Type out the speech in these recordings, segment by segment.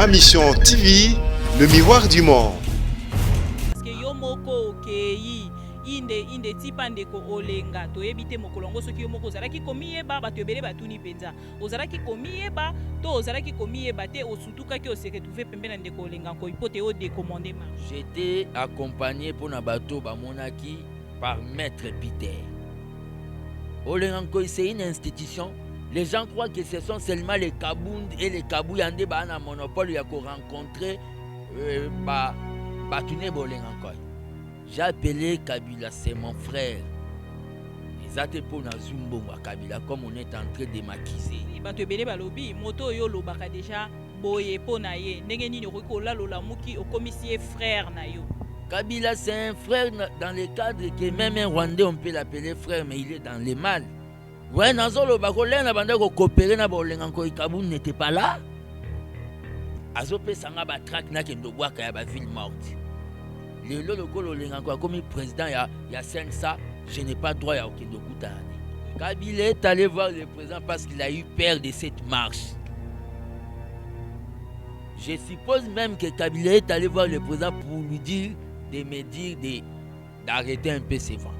Ma mission TV, le miroir du monde. Parce que yomoko kei inde tipande ko olenga to ebite mokolongo soki yomoko zalaki komiyeba bato ebele batuni penza ozalaki komiyeba to ozalaki komiyeba te osutuka ki oseke trouver pembena ndeko olenga ko ipote o décommander ma. J'étais accompagné pour na bato bamonaki par Maître Peter. Olenga c'est une institution. Les gens croient que ce sont seulement les Kabound et les Kabouyandé qui ont un monopole à rencontrer Batune Bolengankoy. J'ai appelé Kabila, c'est mon frère. Ils étaient pour Nazumbo Kabila comme on est en train de maquiser. Bato ebele balobi moto yo lobaka déjà boye pona ye ndenge nini okola lola muki okomisi frère na yo. Kabila c'est un frère dans le cadre que même un Rwandais on peut l'appeler frère mais il est dans le mal. Ouais, Nazolo Bakolé n'a pas coopéré na Bolenganko Kaboun n'était pas là. Azope Sanga Batrak n'a qu'un dobois qui a ba ville morte. Le lolo Lenganko comme président il y a 5 ça, je n'ai pas droit à aucun dokuta. Kabila est allé voir le président parce qu'il a eu peur de cette marche. Je suppose même que Kabila est allé voir le président pour lui dire d'arrêter un peu ses vents.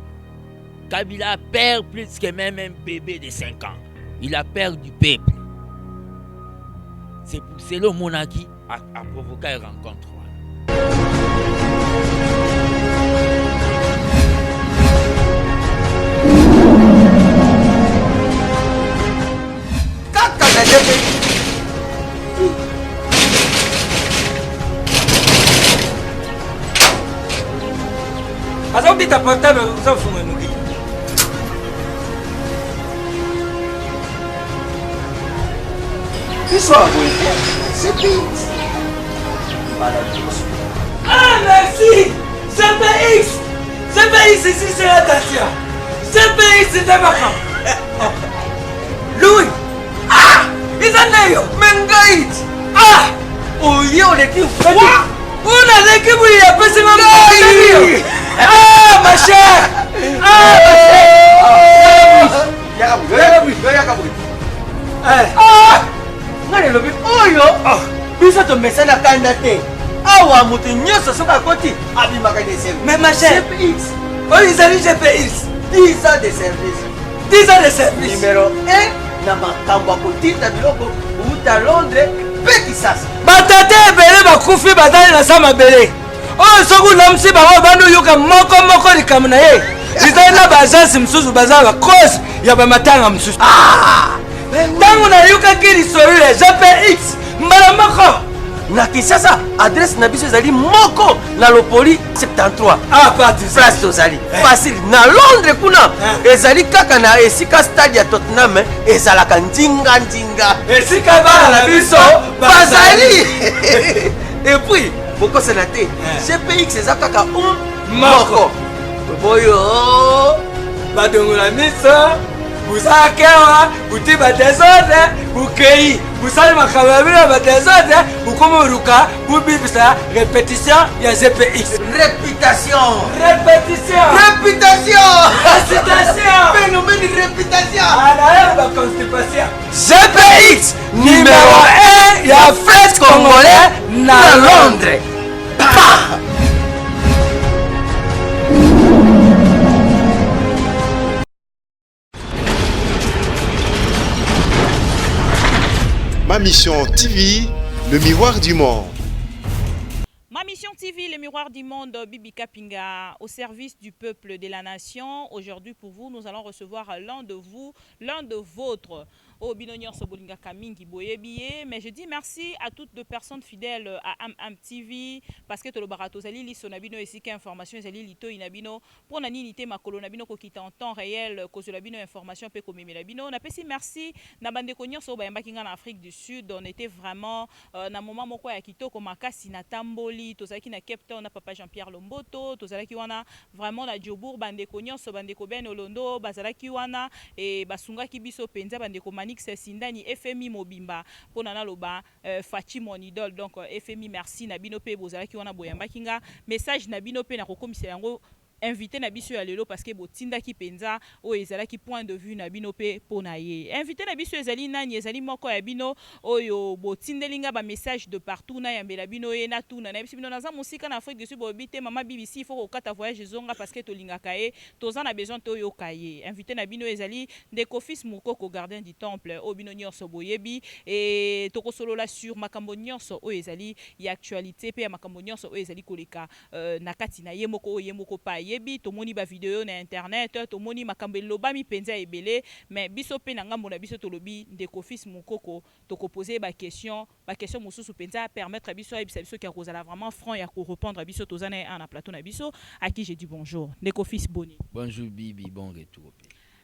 Kabila perd plus que même un bébé de 5 ans. Il a peur du peuple. C'est pour cela que Monaki a provoqué une rencontre. Azambi ta portable za funga nuki. Histoire c'est pire. Ah merci. CPX. CPX ici c'est la Tassia. CPX c'est Tabaka. Louis. Ah, Isaneyo. Mengait. Ah, oyo l'équipe. On a l'équipe où il y a pas seulement Louis. Ah ma chère. Ah ngale lobi oyo biso to mesana kanda te awa mutu nyoso soka koti abimaka de service. Mais ma chère CPX oh ils allaient GPX 10 ans de service. 10 ans de service. Numéro 1 na makambo akotinda biloko uta Londres pe Kisasa. Batate ebele bakufi batali na sama bele oyo soki ulamisi bango bandi oyoka moko likambo na ye izali na baagence mosusu baza bakose ya bamatanga mosusu ntango nayokaki lisolo ya GPX mbala moko na Kisasa adresse na biso ezali moko na Lopoli 73 place tozali facile. Na Londres kuna ezali kaka na esika stade ya Tottenham ezalaka ndinga esika bana na biso bazali et puis pourquoi c'est naté GPX eza kaka moko boyo badongola miso busakewa buti badesode bukei busali makambo ya bino badesode bukomoruka bubibisa répétition ya GPX réputation phénomène de réputation anaye baconstipation GPX numéro 1 ya fête congolais na Londres. Ma mission TV, le miroir du monde. Ma mission TV, le miroir du monde, Bibi Kapinga, au service du peuple de la nation. Aujourd'hui, pour vous, nous allons recevoir l'un de vous, l'un de vôtres. Au Binonior Sobolinga Kamingi Boyebiye. Mais je dis merci à toutes les personnes fidèles à Am TV parce que tout le barato zali li sonabino ici qu'information zali lito inabino pour nani nité makolo nabino ko kita en temps réel cause labino information pe komemi labino. Na pesi merci na bande konyor so bayamba kinga en Afrique du Sud. On était vraiment na moment moko ya kitoko makasi na tamboli tozaki na Cape Town na papa Jean-Pierre Lomboto tozalaki wana vraiment na Djobour bande konyor so bande ko ben Olondo bazalaki wana et basungaki biso penza bande ko c'est Sindani FMI Mobimba pour nana loba Fachi mon idole donc FMI merci Nabino pe bozala ki wana boyamba kinga message Nabino pe na kokomisa yango invité na biso ya lelo parce que botindaki penza oyo ezalaki point de vue na bino pe pona ye. Invité na biso ezali nani, ezali moko ya bino oyo botindelinga ba message de partout na yambela bino ye na tuna na biso bino naza musika na Afrique du Sud bobite mama BBC il faut kokata voyage zonga parce que tolingaka ye toza na besoin to yo kaye. Invité na bino ezali Ndeko Fils Mukoko gardien du temple o bino nyonso boyebi et tokosolola sur makambo nyonso oyo ezali ya actualité pe ya makambo nyonso oyo ezali koleka na kati na ye moko pa yebi tomoni ba video na internet tomoni makambo elobami penza ebele mais biso pe na ngambo na biso tolobi Ndeko Fils Mukoko tokoposer ba question mususu penza permettre biso ayebisa biso ki akozala vraiment franc ya ko répondre biso tozana na plateau na biso à qui j'ai dit bonjour. Ndeko Fils Boni. Bonjour Bibi, bon retour.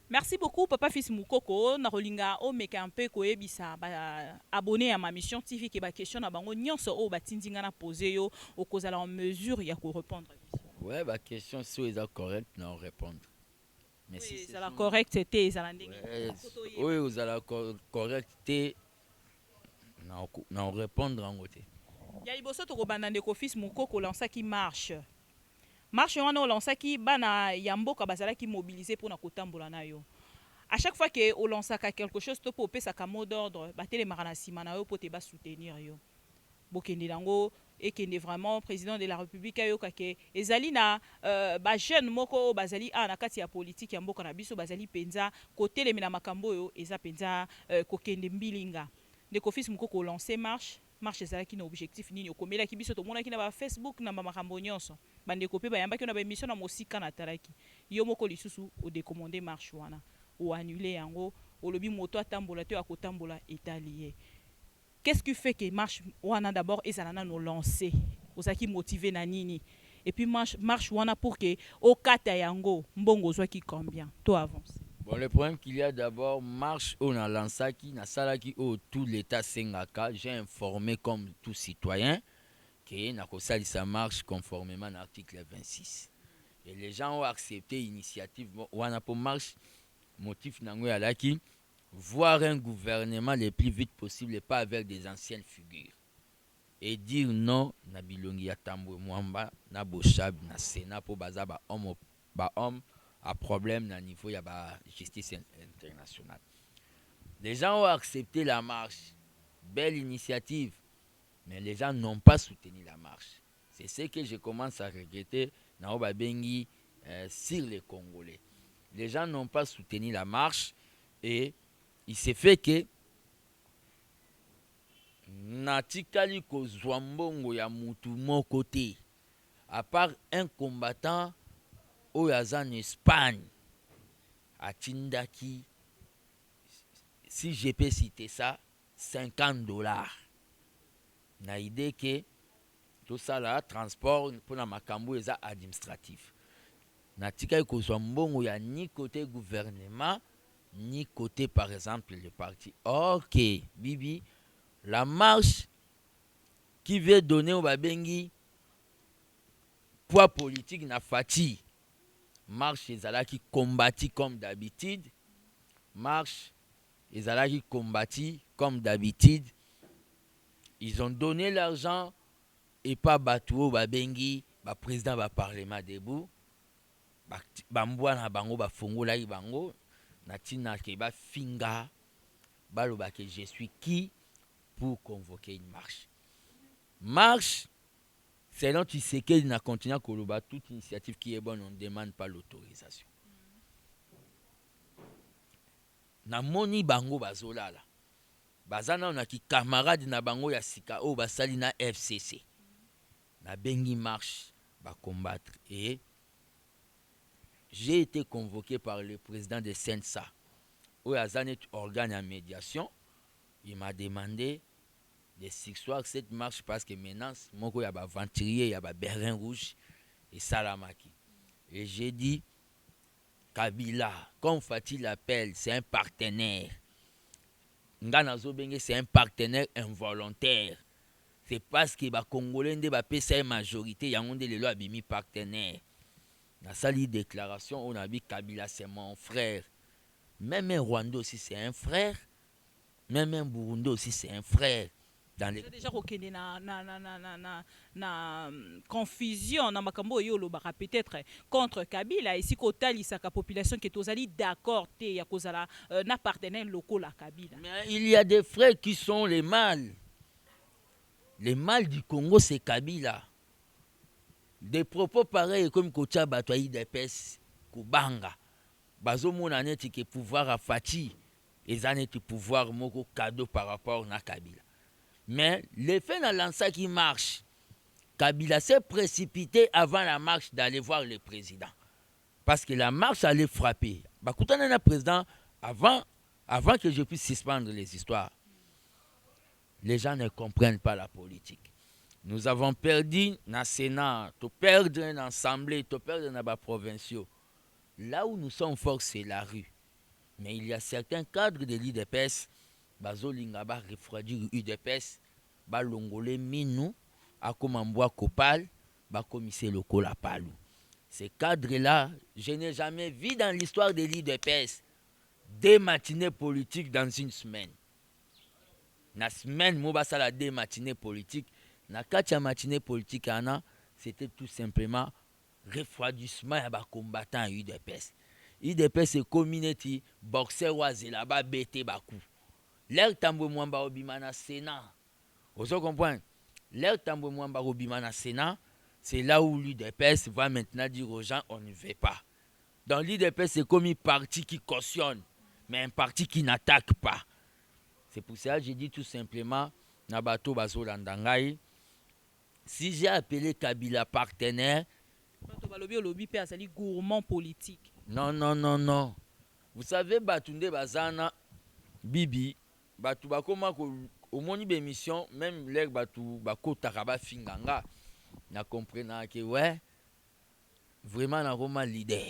Merci beaucoup Papa Fils Mukoko na rolinga o meka un peu koyebisa ba abonné à ma mission TV ki ba question na bango nyonso o batindinga na poser yo okozala en mesure ya ko répondre biso. Ouais, ma question si vous êtes correct, non répondre. Mais oui, si c'est la correcte, c'était ça l'ending. Oui, vous allez correct, non répondre en côté. Ya iboso to kobanda Ndeko Fils Mukoko lança qui marche. Marche wana lança qui bana yamboka bazala qui mobiliser pour na kotambola na yo. À chaque fois que o lança quelque chose to po pesa ka mot d'ordre, batele marana simana yo po te ba soutenir yo. Bokende dango et qui est vraiment président de la République ayoka ke ezali na ba jeune moko bazali na kati ya politique ya mboka na biso bazali penza côté le mina makambo yo eza penza kokende mbilinga. Ndeko Fils Mukoko lancer marche ezalaki na objectif nini okomelaki biso tomonaki na ba Facebook na makambo nyonso bandeko pe bayambaki na ba émission na mosika na talaki yo moko lisusu o décommander marche wana o annuler yango olobi moto atambola to akotambola etalié. Qu'est-ce qui fait que marche wana d'abord ezalana no lancer osaki motiver na nini et puis marche wana pour que au kata yango mbongo zwaki combien to avance. Bon, le problème qu'il y a d'abord, marche on a lancé qui na salaki au tout l'état Sengaka, j'ai informé comme tout citoyen que na kosali sa marche conformément à l'article 26. Et les gens ont accepté l'initiative wana pour marche motif nango ya laki voir un gouvernement le plus vite possible et pas avec des anciennes figures. Et dire non na bilongi ya Tambwe Mwamba na Boshab na Sénat pour baza ba homme à problème à niveau de la justice internationale. Les gens ont accepté la marche. Belle initiative. Mais les gens n'ont pas soutenu la marche. C'est ce que je commence à regretter dans Bengi sur les Congolais. Les gens n'ont pas soutenu la marche et il s'est fait que natikali ko zwambongo ya mutu mon côté. À part un combattant en Espagne, à Tindaki, si je peux citer ça, $50. Na idée que tout ça là, transport pour la makambo est administratif. Na tika kozwa mbongo ya ni côté gouvernement, ni côté par exemple le parti. Ok, Bibi, la marche qui veut donner au Babengi poids politique na fati. Marche ezalaki combattu comme d'habitude. Marche ezalaki combattu comme d'habitude. Ils ont donné l'argent et pas Batouo Babengi, ba président ba parlement debout. Ba mbwana bango ba fongola bango natina ke ba finga baloba que je suis qui pour convoquer une marche. Marche selon tu sais qu'il n'a continué à Koloba, toute initiative qui est bonne, on ne demande pas l'autorisation. Na moni bango bazolala. Bazana on a qui camarade na bango ya sika o basali na FCC. Na bengi marche ba combattre et j'ai été convoqué par le président de Sensa. Où Azanet organe en médiation, il m'a demandé de s'exsoir cette marche parce que maintenant, il y a un venturier, il y a un bérin rouge et Salamaki. Et j'ai dit, Kabila, comme Fatih l'appelle, c'est un partenaire. Ngana Zobenge, c'est un partenaire involontaire. C'est parce que les Congolais ont une majorité, il y a des lois qui partenaire. Dans sa déclaration, on a dit Kabila, c'est mon frère. Même un Rwanda aussi, c'est un frère. Même un Burundi aussi, c'est un frère. dans les... déjà kokende na confusion na makambo oyo olobaka peut-être contre Kabila esi kotalisaka population ke tozali d'accord te ya kozala na partenaire locaux la Kabila. Mais il y a des frères qui sont les mâles. Les mâles du Congo, c'est Kabila. Des propos pareils comme Kocha Batoyi d'Epes, Kubanga. Bazo monaneti ke pouvoir à Fati. Et zaneti pouvoir moko cadeau par rapport à Kabila. Mais l'effet dans l'ansa qui marche, Kabila s'est précipité avant la marche d'aller voir le président. Parce que la marche allait frapper. Bakutana na président avant que je puisse suspendre les histoires. Les gens ne comprennent pas la politique. Nous avons perdu dans le Sénat, tu perds dans l'Assemblée, tu perds dans les provinciaux. Là où nous sommes forts, c'est la rue. Mais il y a certains cadres de l'IDPS, bazo lingaba refroidir UDPS, ba longolé minou, à komambwa kopal, ba commissaire local à palou. Ces cadres-là, je n'ai jamais vu dans l'histoire de l'IDPS des matinées politiques dans une semaine. La semaine, moi, ça des matinées politiques. Na katia matinée politique, c'était tout simplement refroidissement à combattant UDPS. UDPS c'est community boxer wazi là-bas bêté bakou. L'air tambo mwamba obimana Sénat. Vous comprenez? L'air tambo mwamba obimana Sénat, c'est là où l'UDPS va maintenant dire aux gens on ne veut pas. Dans l'UDPS c'est comme un parti qui cautionne, mais un parti qui n'attaque pas. C'est pour ça que j'ai dit tout simplement Nabato Bazo Landangai. Si j'ai appelé Kabila partenaire, gourmand politique. Non. Vous savez, Batunde Bazana, Bibi, Batu Bakoma, au moni d'émission, même l'air Batu Bako Taraba Finganga, n'a compris que ouais, vraiment un roman leader.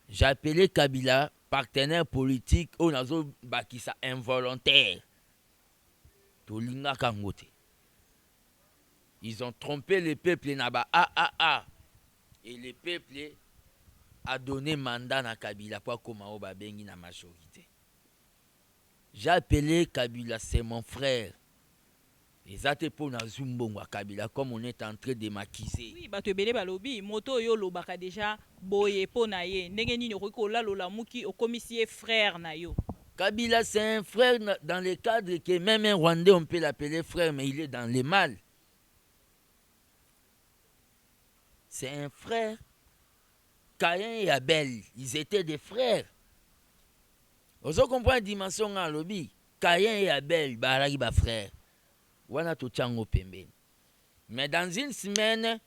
J'ai appelé Kabila partenaire politique, on a Bakisa involontaire. Tolinga Kangote. Ils ont trompé le peuple Naba et le peuple a donné mandat à Kabila pour comment Babengi na majorité. J'ai appelé Kabila, c'est mon frère. Et ça te pour Nazumbongo Kabila comme on est en train de maquiser. Oui, bah tu belé balobi, moto yo lo baka déjà boye po na ye. Ndenge nini ko la lo la muki au commissaire frère na yo. Kabila c'est un frère dans le cadre que même un Rwandais on peut l'appeler frère mais il est dans le mal. C'est un frère. Caïn et Abel, ils étaient des frères. Vous comprenez la dimension dans le lobby. Caïn et Abel, baragi ba frère. Wana to tchango pembe. Mais dans une semaine,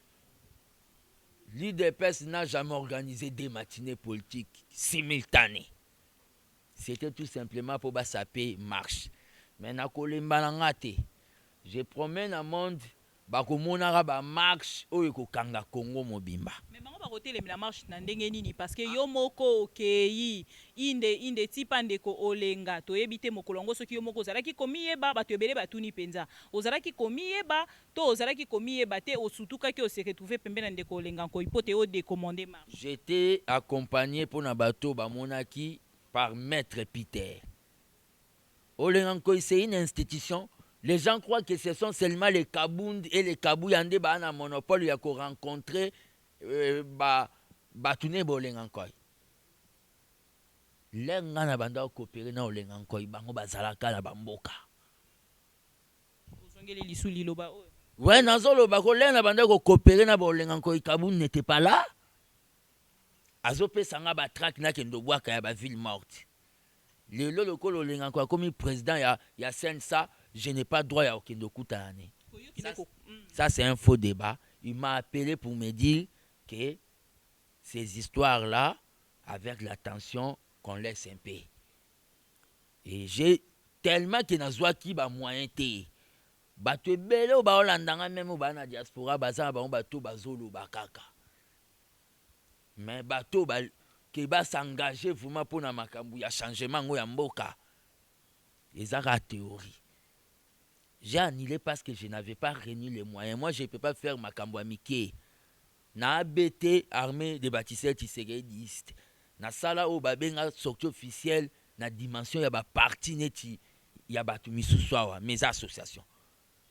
l'UDPS n'a jamais organisé des matinées politiques simultanées. C'était tout simplement pour saper marche. Mais na kolembalangate. Je promène un monde bakomonaka ba marche oyo kokanga Congo mobimba. Mais bango bakotelemi la marche na ndenge nini parce que yo moko okei inde tipa ndeko olenga toyebi te mokolo ngo soki yo moko ozalaki komiyeba bato ebele batuni penza ozalaki komiyeba to ozalaki komiyeba te osutukaki ose retrouver pembe na ndeko olenga ko ipote o décommander marche. J'étais accompagné pour na bato bamonaki par maître Peter. Olenga ko c'est une institution. Les gens croient que ce sont seulement les Kabound et les Kabouyandé qui ont un monopole qui ont rencontré Batune Bolengankoy. Les gens qui ont coopéré dans Bolengankoy, ils ont bazalaka na bamboka. Ouais, Nazolo Bakolé na banda ko coopérer na Bolengankoy, Kabound n'était pas là. Azope sanga ba track na kendo bwaka ya ba ville morte. Le lokolo Bolengankoy comme président ya Sensa. Je n'ai pas droit à aucun document. Ça, c'est un faux débat. Il m'a appelé pour me dire que ces histoires-là, avec l'attention, qu'on laisse un peu. Et j'ai tellement que n'a qui va moyen te. Bato belé ou ba Holandanga même ou ba na diaspora baza ba bato bazolo bakaka. Mais bato ba qui va s'engager vraiment pour na makambu ya changement ngo ya mboka. Ezaka théorie. J'ai annulé parce que je n'avais pas réuni les moyens. Moi, je ne peux pas faire ma Kambouamike. Na ABT, armée des bâtisseurs tisséguédistes. Na sala au babenga sortie officielle, na dimension, il y a parti neti, il y a batumi sous mes associations.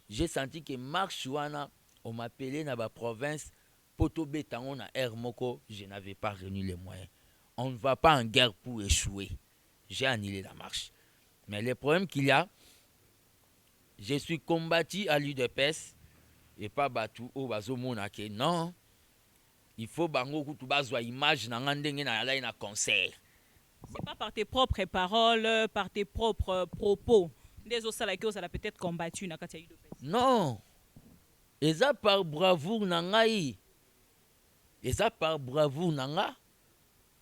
j'ai senti que marche wana on m'appelait dans la province poto betango na air moko, je n'avais pas réuni les moyens. On ne va pas en guerre pour échouer. J'ai annulé la marche. Mais le problème qu'il y a, je suis combattu à l'UDPS et pas battu au bazo monake. Non, il faut bango kutu bazwa image na ngandenge na yala na concert. C'est pas par tes propres paroles, par tes propres propos. Des autres salariés qui ont peut-être combattu na kati ya UDPS. Non, et ça par bravoure nangai. Et ça par bravoure nanga.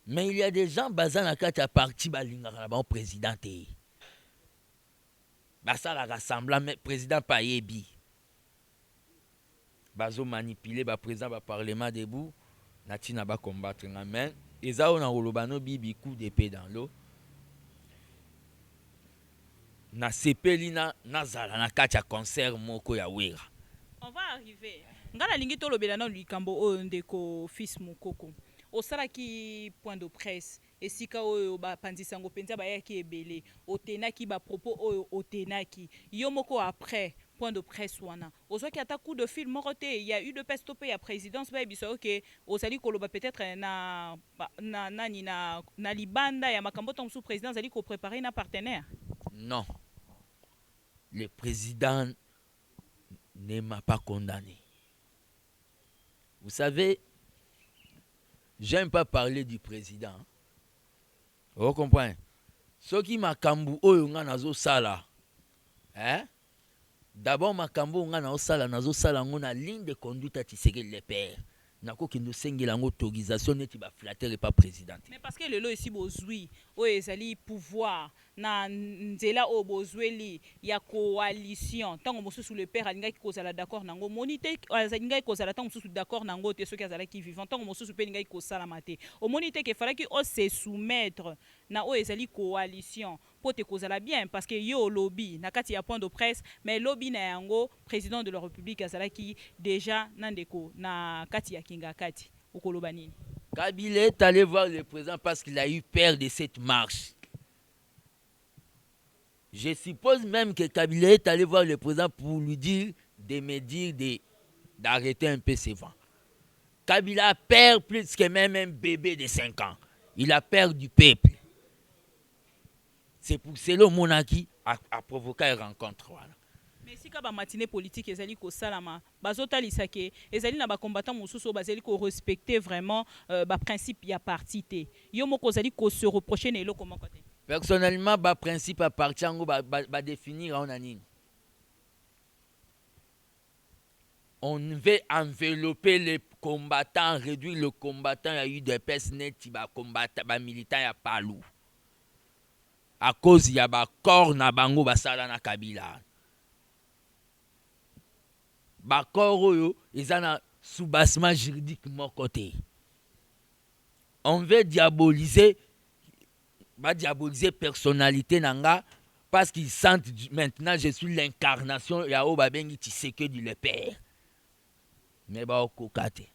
Mais il y a des gens basés dans la parti balinga na président te. Basa la rassemblement mais président pa yebi. Bazo manipuler ba président ba parlement debout natina ba combattre mais eza ona olobano bibi coup d'épée dans l'eau. Na sepeli na nazala na kati ya concert moko ya wera. On va arriver. Ngala lingi to lobela na likambo o ndeko fils Mukoko. Osalaki point de presse esika oyo bapanzisango penza bayaki ebele otenaki ba propos oyo otenaki yo moko après point de presse wana ozwaki ata coup de fil moko te il y a eu de peste pe ya présidence ba biso OK osali koloba peut-être na nani na libanda ya makambo ton sous président ali ko préparer na partenaire. Non, le président ne m'a pas condamné. Vous savez, j'aime pas parler du président. Vous comprenez? Ce qui m'a kambu oyo nga nazo sala. Hein? D'abord ma kambu nga nazo sala ngona ligne de conduite à Tshisekedi le père. Nako ki no sengela ngo autorisation neti ba flatter pas président. Mais parce que le lo ici bozui o ezali pouvoir na nzela o bozweli ya coalition tango mosusu le père alingaki kozala d'accord nango monite alingaki kozala tango mosusu d'accord nango te soki azalaki vivant tango mosusu pe lingaki kosalama te omonite ke falaki o se soumettre na o ezali coalition po te kozala bien parce que yo lobby na kati ya point de presse mais lobby na yango président de la République azalaki déjà nandeko na kati ya kinga kati okoloba nini? Kabila est allé voir le président parce qu'il a eu peur de cette marche. Je suppose même que Kabila est allé voir le président pour lui dire de me dire d'arrêter un peu ses vents. Kabila a peur plus que même un bébé de 5 ans. Il a peur du peuple. C'est pour cela que Monaki a provoqué une rencontre. Voilà. Mais si ka ba matinée politique ezali ko salama bazotalisa ke ezali na ba combattant mosusu bazali ko respecter vraiment ba principe ya parti te yo moko zali ko se reprocher na eloko moko te. Personnellement ba principe à parti yango ba définir on anini. On veut envelopper les combattants, réduire le combattant, il y a eu des personnes qui ba combattant ba militants ya palou. À cause ya ba corps na bango basala na Kabila. Bakor oyo ezana sous-bassement juridique mon côté. On veut diaboliser personnalité nanga parce qu'ils sentent maintenant je suis l'incarnation ya o babengi Tshisekedi le père. Mais ba okokate.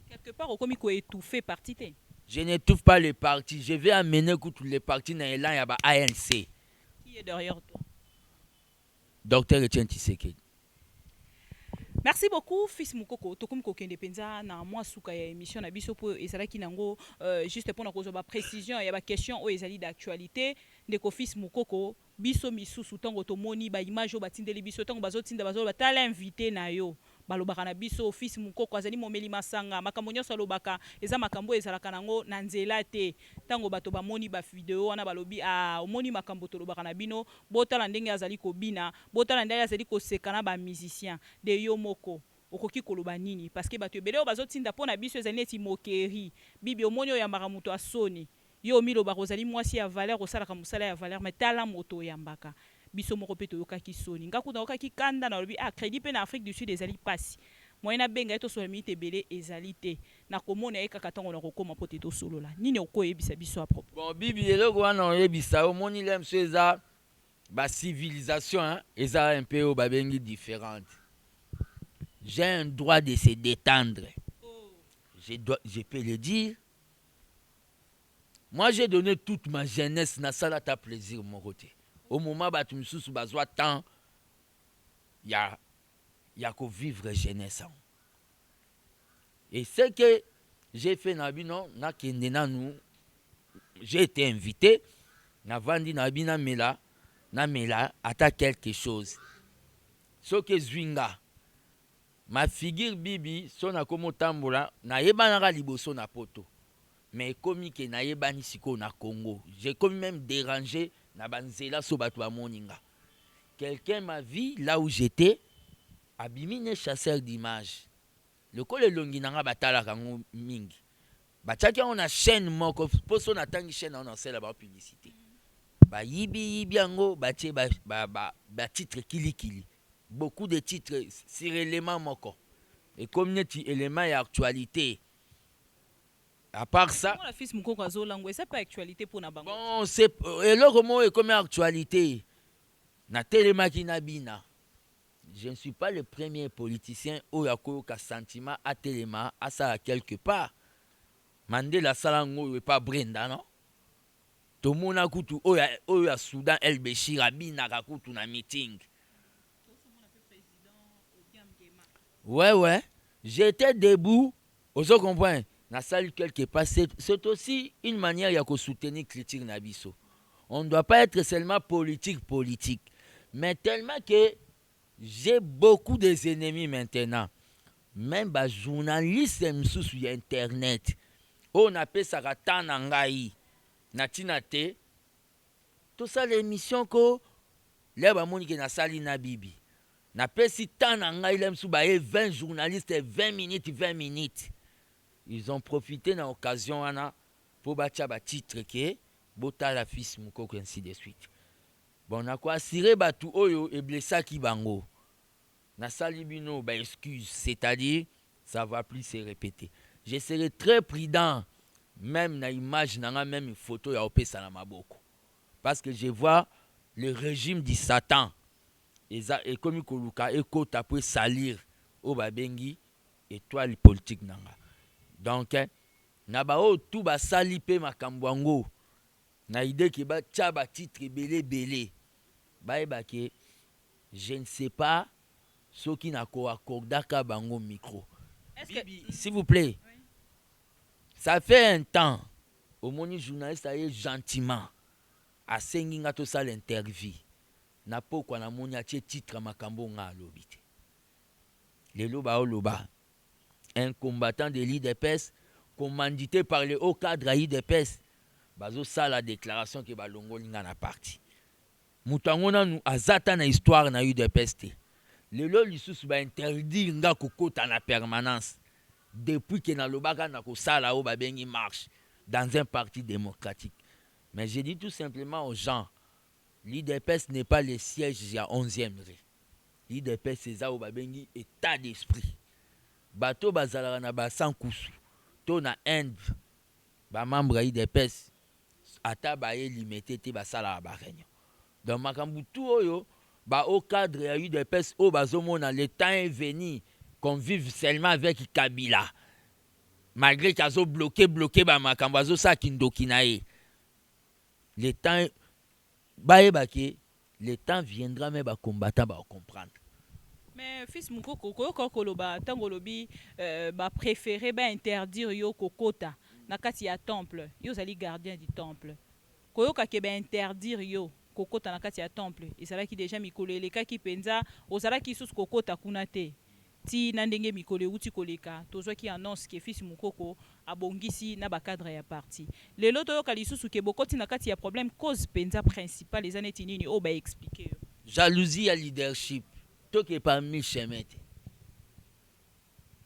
Quelque part au komi ko étouffer parti te. Je n'étouffe pas les partis, je vais amener tous les partis dans l'élan ya ba ANC. Qui est derrière toi? Docteur Etienne Tshisekedi. Merci beaucoup fils Mukoko tokomi kokende penza na mwa suka ya émission na biso po ezalaki nango juste pour na kozoba précision ya ba question o ezali d'actualité ndeko fils Mukoko biso misusu tango tomoni ba image o batindeli biso tango bazotinda bazo batala invité na yo balobaka na biso fils Mukoko azali momeli masanga makambo nyonso alobaka eza makambo ezalaka nango na nzela te tango bato bamoni ba video wana balobi omoni makambo tolobaka na bino botala ndenge azali kobina botala ndenge azali koseka na ba musicien de yo moko okoki koloba nini parce que bato ebele o bazotinda pona biso ezali neti moquerie bibi omoni o yambaka moto asoni yo miloba kozali mwasi ya valeur osalaka mosala ya valeur mais tala moto yambaka biso moko pe toyokaki soni ngakuta okaki kanda na lobi crédit pe na Afrique du Sud ezali pasi moyen na benga eto sola minute ebele ezali te na komona ye kaka tango na kokoma po te tosolola nini okoyebisa biso à propos. Bon bibi eloko wana oyebisa omoni le mso eza ba civilisation hein eza un peu babengi différente. J'ai un droit de se détendre. Oh. Je peux le dire. Moi j'ai donné toute ma jeunesse na sala ta plaisir mon côté. Au moment où tu me sous bazwa temps, il y a ya ko vivre jeunesse. Et ce que j'ai fait nabino na kende na nous, j'ai été invité na vandi nabina mela ata quelque chose. Ce que zwinga ma figure bibi sona komo tambola na yebanaka liboso na poto. Mais comme que na yebani siko na Congo, j'ai comme même dérangé na banzela so batu ba moninga. Quelqu'un m'a vu là où j'étais, abimine chasseur d'images. Le kole longi nanga batala kango mingi. Bataki on a chaîne moko poso na tangi chaîne on a celle ba publicité. Ba yibi yango batie ba titre kili. Beaucoup de titres sur éléments moko. Et comme neti éléments et actualité. À part ça, la fils mukoko azolango, c'est pas actualité pour na bango. bon, c'est le comment est comme actualité. Na télémaki na bina. Je ne suis pas le premier politicien où il y a un sentiment à téléma à ça quelque part. Mandela Salango n'est pas Brenda, non? Tout le monde a coutu où il y a Soudan El Béchir a bina kakutu na meeting. Ouais. J'étais debout. Vous comprenez? Na salle quelque part. C'est aussi une manière de soutenir critique nabiso. On ne doit pas être seulement politique. Mais tellement que j'ai beaucoup d'ennemis maintenant. Même les journalistes sur Internet. On appelle ça Tanangai. Natinate. Tout ça, l'émission que les gens na sali na bibi. N'appelle si Tanangai, les 20 journalistes, 20 minutes. Ils ont profité de l'occasion pour battre le titre que Bota la fils Moukoko ainsi de suite. Bon, on a quoi assuré tout oyo et blessé qui bango. Na salibino ba excuse, c'est-à-dire ça va plus se répéter. Je serai très prudent même na image na même une photo ya opesa na maboko. Parce que je vois le régime du Satan et comme koluka et ko tapé salir au babengi étoile politique nanga. Donc na ba o tout ba sali pe makambo yango. Na idée que ba tia ba titre belé. Baïbake, je ne sais pas ce qui n'a qu'à accorder qu'à bango micro. S'il vous plaît, oui. Ça fait un temps, au moni journaliste a gentiment à senginga to ça l'interview. Na pokwa na moni a titre makambo nga lobite. Le loba o loba. Un combattant de l'IDPS commandité par le haut cadre à IDPS. Bazo ça la déclaration que balongo linga na parti. Moutangona nous azata na histoire na UDPS. Le lo lisusu ba interdire nga kokota na permanence depuis que na lobaka na ko sala o ba bengi marche dans un parti démocratique. Mais je dis tout simplement aux gens, l'IDPS n'est pas le siège à 11e ré. L'IDPS c'est ça o ba bengi état d'esprit. Bato bazalaka na ba sankusu. To na Inde ba membre IDPS ata ba limité te ba sala ba réunion. Dans makambu tout oyo ba au cadre ya UDPS o bazomona le temps est venu qu'on vive seulement avec Kabila. Malgré qu'ils ont bloqué ba makambu azo sa kindoki na ye. Le temps le temps viendra mais ba combattant ba comprendre. Mais fils Moukoko koloba tangolobi ba préféré ba interdire yo kokota na kati ya temple. Yo zali gardien du temple. Koyoka ke ba interdire yo kokota na kati ya temple ezalaki déjà mikolo elekaki penza ozalaki susu kokota kuna te ti na ndenge mikolo uti koleka tozwaki annonce ke fils Moukoko abongisi na bakadre ya parti lelo toyoka lisusu ke bokoti na kati ya problème cause penza principale les années nini o ba expliquer jalousie à leadership toke parmi chemete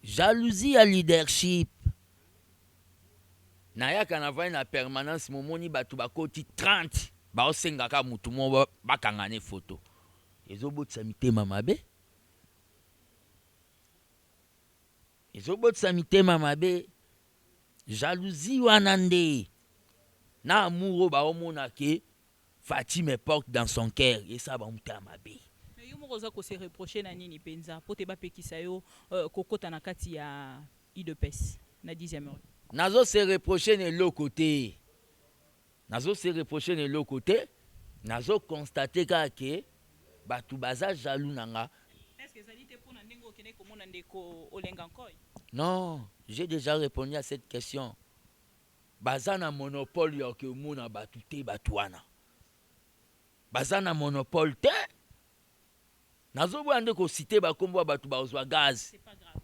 jalousie à leadership na yaka na vai na permanence momoni batu bakoti 30 baosengaka mutu mo bakangane photo ezobotisa mitema mabe jalousie wana nde na amour baomona ke Fatime porte dans son cœur et ça bamutela mabe. Yo moko za ko se reprocher na nini penza pote ba pekisa yo kokota na kati ya IDPS na 10e heure. Nazo se reprocher ne l'autre côté. Nazo constater que batu baza jaloux nanga. Est-ce que Non, j'ai déjà répondu à cette question. Bazana monopole yoke muna batute batuana. Bazana monopole te. Nazobo ande ko cité ba kombo batu ba ozwa gaz. C'est pas grave.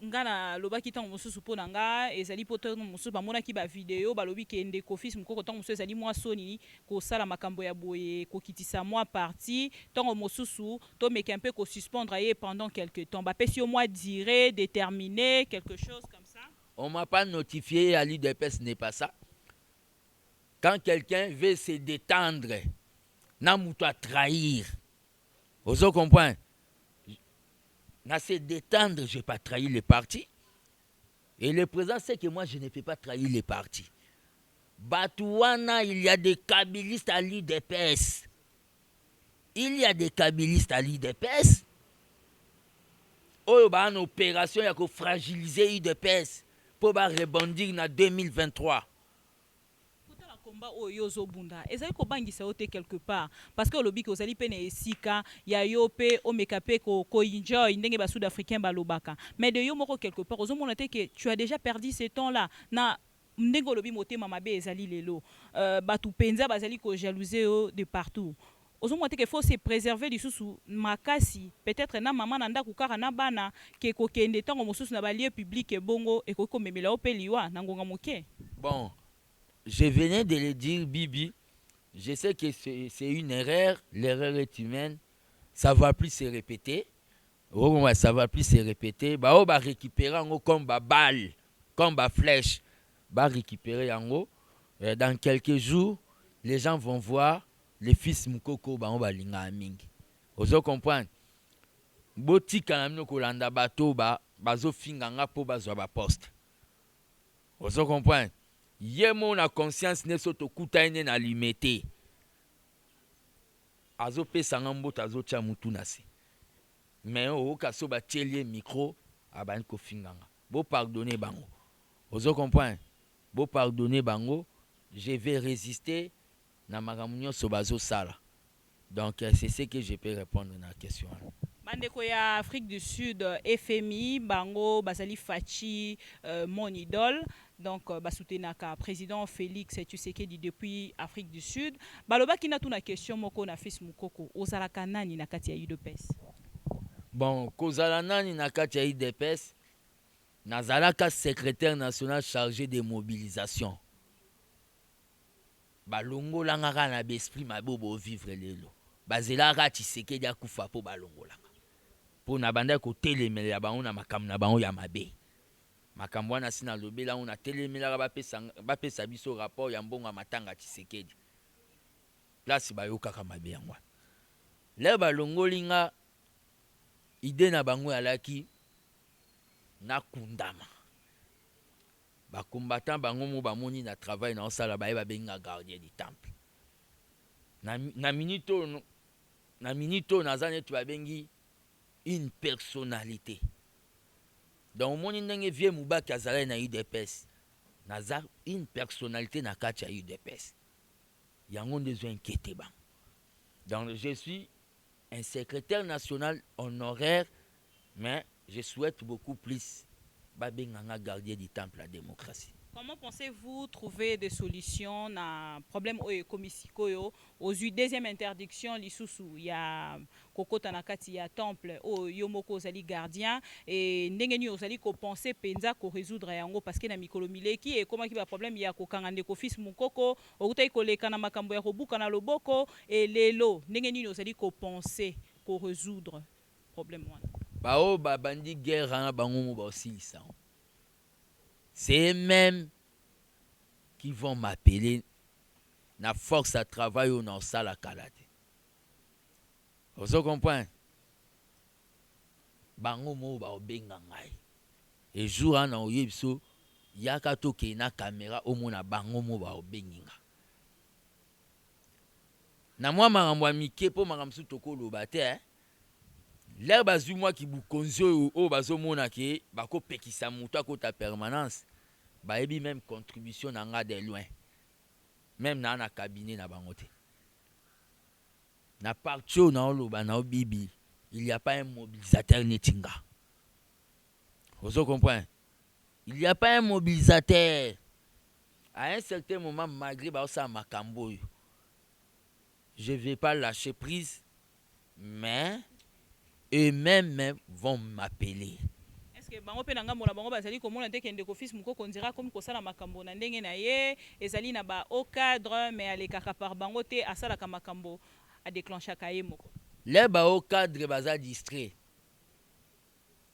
Ngana lobaki tango mosusu po nanga ezali poto mosusu bamona ki ba vidéo balobi ke ndeko fils mukoko tango mosusu ezali mwa soni ko sala makambo ya boye ko kitisa mwa parti tango mosusu to meke un peu ko suspendre ye pendant quelque temps ba pesi au mois durée déterminé quelque chose comme ça. On m'a pas notifié à l'IDPS n'est pas ça. Quand quelqu'un veut se détendre, n'a mouto à trahir. Vous comprenez? N'a se détendre, je n'ai pas trahi les partis. Et le président sait que moi, je ne peux pas trahir les partis. Batouana, il y a des kabylistes à l'IDPS. Il y a des kabylistes à l'IDPS. Oh, bah, une opération, il y a que fragiliser l'IDPS pour rebondir en 2023. Combat oyo zobunda ezali ko bangisa ote quelque part parce que olobi ko zali pene esika ya yo pe o mekape ko enjoy ndenge ba sud-africain balobaka mais de yo moko quelque part ozomona te que tu as déjà perdu ce temps là na ndenge olobi motema mabe ezali lelo batu penza bazali ko jalouser de partout ozomona te que faut se préserver du susu makasi peut-être na maman nanda kukara na bana ke ko kende tango mosusu na ba lieu public e bongo e ko memela o pe liwa na ngonga moke. Bon, je venais de le dire, Bibi. Je sais que c'est une erreur. L'erreur est humaine. Ça ne va plus se répéter. Ça va plus se répéter. On va récupérer comme une balle, comme une flèche. On va récupérer en haut. Dans quelques jours, les gens vont voir les fils Mukoko. On va linga mingi. Vous comprenez? Boti kanamino kolanda bato bazo finganga po bazo ba poste. Vous comprenez? Yemo na conscience ne soto kutaine na limité. Azo pe sangambo tazo tia mutu nase. Mais o kaso ba tielie micro aban ko finganga. Bo pardonner bango. Ozo comprendre? Bo pardonner bango, je vais résister na magamunyo so bazo sala. Donc c'est ce que je peux répondre à la question. Bandeko ya Afrique du Sud, FMI, Bango, Basali Fachi, mon idole. Donc, basoutenaka président Félix Tshisekedi depuis Afrique du Sud. Baloba ki na tuna question moko na fils Mukoko. Ozalaka nani na kati ya UDPS? Bon, kozala nani na kati ya UDPS? Nazalaka secrétaire national chargé des mobilisations. Balongo langaka na besprit mabobo vivre lelo. Bazelaka Tshisekedi akufa po balongo langa. Po na banda ko telemela ya bango na makambo na bango ya mabe. Makambo wana sina lobela on a telemela bapesa biso rapport ya mbongo matanga Tshisekedi. Place bayoka kama mabe yango. Le balongolinga ide na bango alaki na kundama. Ba combattant bango mo ba moni na travail na osala ba benga gardien du temple. Na minito nazane tu babengi une personnalité. Donc mon ndenge vie Mubaki azala na UDPS. Naza une personnalité na kati ya UDPS. Yango ndezo inquiété ba. Donc je suis un secrétaire national honoraire, mais je souhaite beaucoup plus babenganga gardien du temple la démocratie. Comment pensez-vous trouver des solutions à problème komisiko aux deuxième interdiction lisusu ya kokota na kati ya temple o yomoko zali gardien et ndengeni ozali ko penser penza ko résoudre yango parce que na mikolo mileki et comment ki ba problème ya kokanga ndeko fils Mukoko okutai koleka na makambo ya kobuka na loboko et lelo ndengeni ozali ko penser ko résoudre problème wana. Bao babandi guerre na bango mo ba osilisa. C'est eux-mêmes qui vont m'appeler na force à travail ou dans salle à kalade. Vous comprenez? Bango mo ba obenga ngai. Et jour na oyebso yaka to ke na caméra au mona bango mo ba obenga. Na moi makambo mike po makambo toko loba te. L'air bazu moi qui bukonzo o bazo mona ke bako pekisa mutu akota permanence. Baebi même contribution nanga de loin. Même na cabinet na bangote. Na partio na oloba na bibi il n'y a pas un mobilisateur Netinga. Vous comprenez? Il n'y a pas un mobilisateur. À un certain moment, malgré ça Makambo, je ne vais pas lâcher prise, mais eux-mêmes vont m'appeler. Est-ce que bango pe nanga mona bango bazali komona te kende ko fils muko konzira comme kosala makambo na ndenge na ye ezali na ba au cadre mais alekaka par bango te asala ka makambo a déclencher kaye moko. Les ba au cadre baza distrait.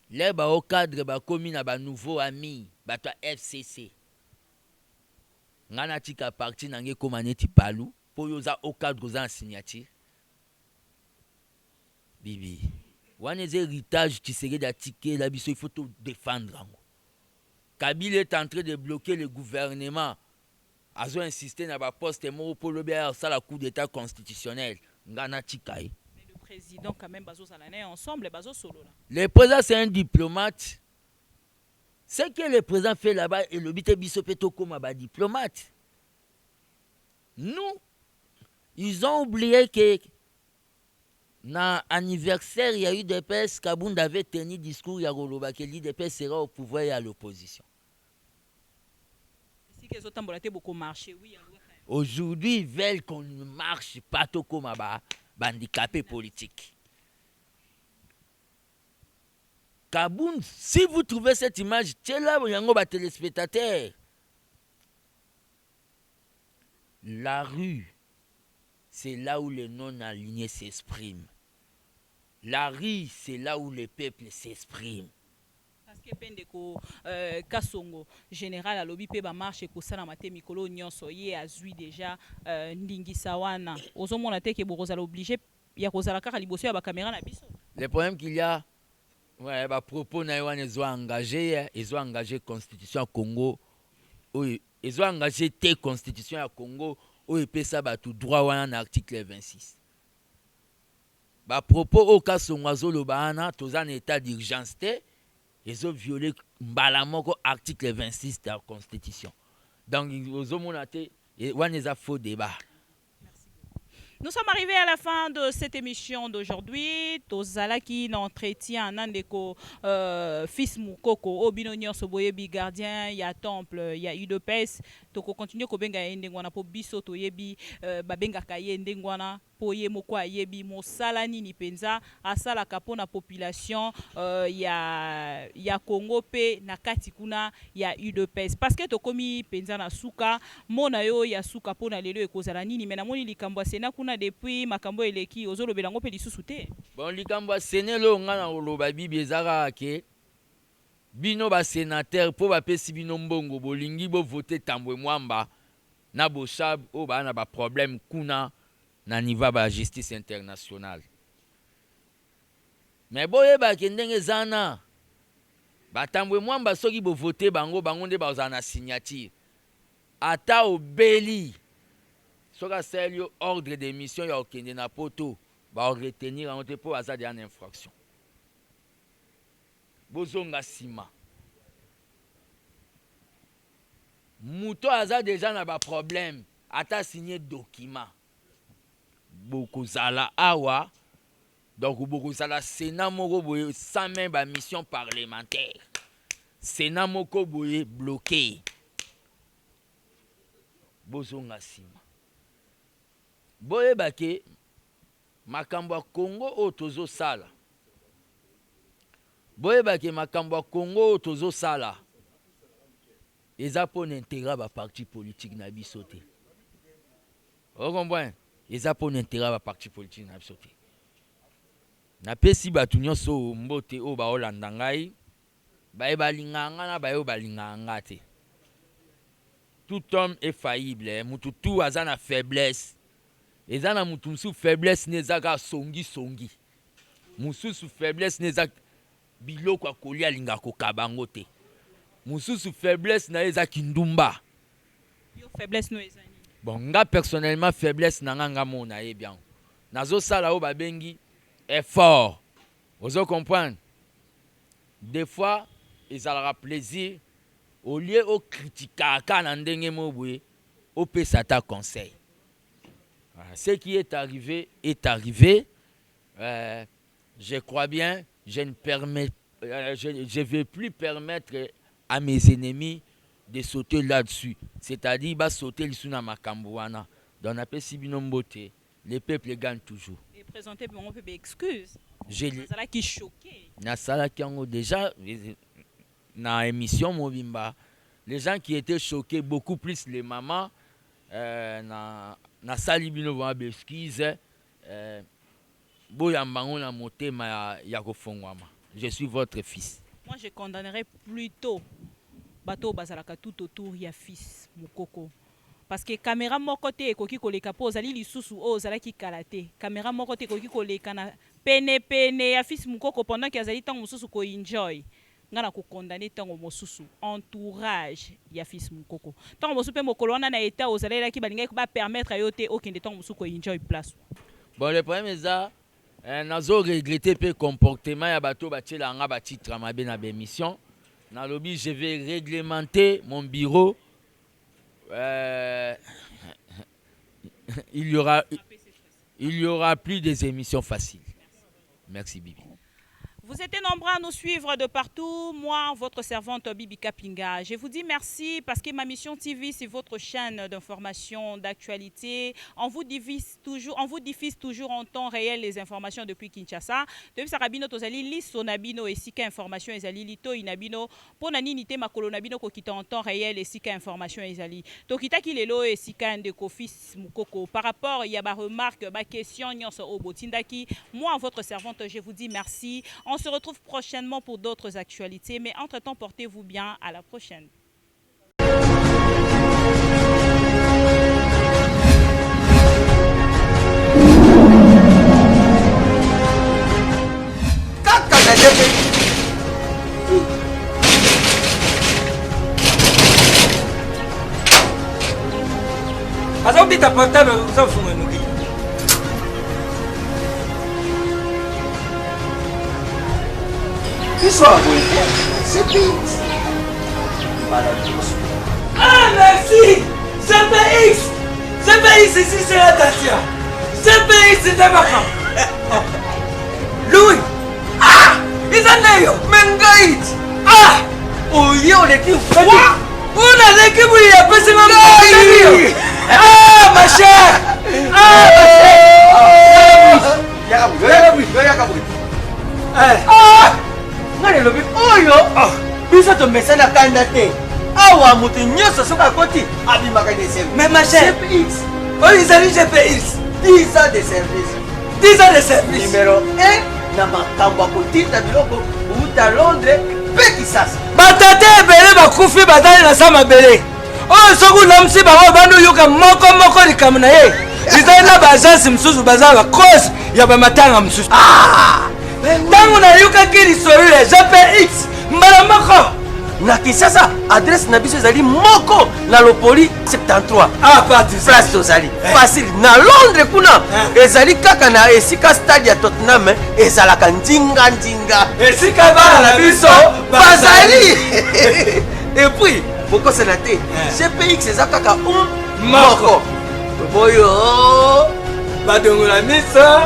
Les ba au cadre ba komi na ba nouveau ami, ba toi FCC. Ngana tika parti nange komaneti palu po yoza au cadre za signature. Bibi. Wane ze héritage qui serait d'attiquer la biso, il faut tout défendre. Kabila est en train de bloquer le gouvernement. Azo insisté na ba poste mo pour le bien ça la coup d'état constitutionnel. Ngana tika. Mais le président quand même bazo salane ensemble bazo solo là. Le président c'est un diplomate. Ce que le président fait là-bas et le bité biso peto comme ba diplomate. Nous ils ont oublié que na anniversaire, il y a eu des pèses, Kabound avait tenu discours, il y a Roloba, que l'IDP sera au pouvoir et à l'opposition. Aujourd'hui, ils veulent qu'on ne marche pas tout comme un handicapé politique. Kabound, si vous trouvez cette image, tiens là, il y a un téléspectateur. La rue, c'est là où les non-alignés s'expriment. La rue, c'est là où le peuple s'exprime. Parce que pendeko Kasongo général alobi pe ba marche ko sala mate mikolo nyonso ye azui déjà ndingisa wana. Ozomona te ke bokozala obligé ya kozala kaka liboso ya ba caméra na biso. Le problème qu'il y a ouais ba propos na wana ils ont engagé constitution Congo. Oui, ils ont engagé te constitution ya Congo où il peut ça ba tout droit wana article 26. Ba propos au cas Songazo Lobana, tous en état d'urgence, ils ont violé Mbalamoko article 26 de la Constitution. Donc, ils ont monté, et on les a faux débat. Nous sommes arrivés à la fin de cette émission d'aujourd'hui. Tozala qui n'entretient Nandeko fils Moukoko, Obinonio Soboyebi gardien, il y a temple, il y a UDPS. Toko continue ko benga endengwana po biso to yebi babenga kaye endengwana po ye moko yebi mosala nini penza asala kapona population ya Congo pe na kati kuna ya UDPS parce que tokomi penza na suka mona yo ya suka pona lelo ekozala nini mena moni likambo sena kuna depuis makambo eleki ozolobela ngo pe lisusu te. Bon likambo senelo ngana oloba bibi ezaka ke bino ba sénateur po ba pesi bino mbongo bolingi bo voter tambwe mwamba na bo shab o ba na ba problème kuna na niveau ba justice internationale. Mais boye ba kendenge zana ba tambwe mwamba soki bo voter bango nde ba za na signature. Ata obeli soka selio ordre de mission ya okende na poto ba retenir en te po aza de en infraction. Bozonga sima. Mouto aza déjà na ba problème. Ata signé document. Bokozala awa. Donc bokozala Sénat moko boye sans même ba mission parlementaire. Sénat moko boye bloqué. Bozonga sima. Boye bake makambo Congo o tozo sala. Boyeba ke makambo Congo tozo sala eza po n'intérêt ba parti politique na biso te. Vous comprenez? Eza po n'intérêt ba parti politique na biso te. Na pesi batu nyonso mbote o ba olanda ngai ba linganga na ba yo ba linganga te. Tout homme est faillible, mutu tout aza na faiblesse. Eza na mutu sous faiblesse nezaka songi. Mususu faiblesse nezaka biloko akolia linga ko kabango te. Mususu faiblesse na eza kindumba. Yo faiblesse no ezani. Bon nga personnellement faiblesse na nga mona ye bien. Nazo sala o babengi effort. Vous comprenez? Des fois ils aura plaisir au lieu au critiquer kana ndenge mobwe au pesa ta conseil. Ce qui est arrivé est arrivé. Je crois bien, je ne vais plus permettre à mes ennemis de sauter là-dessus. C'est-à-dire, bah sauter le suna makambouana. Dans la paix Sibinombote, les peuples gagnent toujours. Et présenter mon peu d'excuses. C'est ça qui choqué. Na sala qui ont déjà na émission Mobimba, les gens qui étaient choqués, beaucoup plus les mamans, na salibino va d'excuses. Je suis votre fils. Moi, je condamnerais plutôt bateau bazalaka tout autour ya fils mukoko. Parce que caméra moko te ekoki koleka po ozali lisusu o ozalaki kalaté. Caméra moko te ekoki koleka na pene ya fils mukoko pendant que azali tango mususu ko enjoy. Ngana ko condamner tango mususu entourage ya fils mukoko. Tango mususu pe mokolo wana na état ozalaki ki balinga ko ba permettre yo te okende tango mususu ko enjoy place. Bon, le problème est ça. Nazo regretter le comportement ya bato batela nga ba titre mabe na bémission. Na lobby, je vais réglementer mon bureau. Il y aura plus des émissions faciles. Merci Bibi. Vous êtes nombreux à nous suivre de partout. Moi, votre servante Bibi Kapinga. Je vous dis merci parce que ma mission TV, c'est votre chaîne d'information, d'actualité. On vous diffuse toujours en temps réel les informations depuis Kinshasa. Depuis Sarabino, Tozali, Lisso Nabino et Sika Information Ezali, Lito Inabino, Ponani Nite Makolo Nabino, Kokita en temps réel et Sika Information Ezali. Tokita Kilelo et Sika Ndekofis Mukoko. Par rapport, il y a ma remarque, ma question, Nyonso Obotindaki. Moi, votre servante, je vous dis merci. On se retrouve prochainement pour d'autres actualités, mais entre-temps, portez-vous bien. À la prochaine. Bonsoir, c'est Pete. Ah, merci! CPX! CPX ici, c'est la Dacia. CPX, c'est un vacances. Louis! Ah! Ils en ont eu! Mengaït! Ah! Oh, yo, l'équipe! Quoi? On a l'équipe où il y a pas si mal. Ah, ma chère! Ah, ma chère! Ah! Ngale lobi oyo biso to mesana kanda te awa mutu nyoso soka koti abimaka de service. Mais ma chère GPX oyo izali GPX 10 ans de service. 10 ans de service numéro 1 na makambo kotinda biloko uta Londres pe Kisasa. Batate ebele bakufi bazali na sama bele oyo soku namsi bango bandu yuka moko likamu na ye izali na baagence msusu bazala cause ya bamatanga msusu. Tango na yuka kiri sorule GPX mbala moko na Kisasa adresse na biso ezali moko na Lopoli 73 place tozali facile na Londres kuna ezali kaka na esika stade ya Tottenham ezalaka ndinga esika bana na biso bazali et puis bokosela te GPX eza kaka moko boyo badongola miso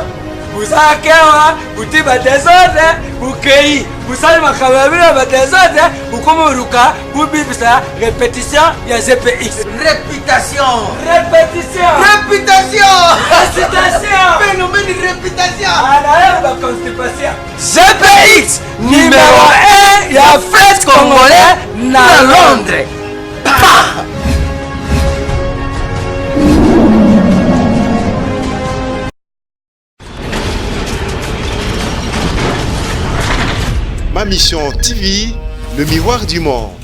buzakewa butiba desordre bukei busali makababila ba desordre bukomoruka bubibisa répétition ya GPX réputation phénomène réputation ala ba constipation GPX numéro 1 ya fête congolais na Londres. Ma mission TV, le miroir du monde.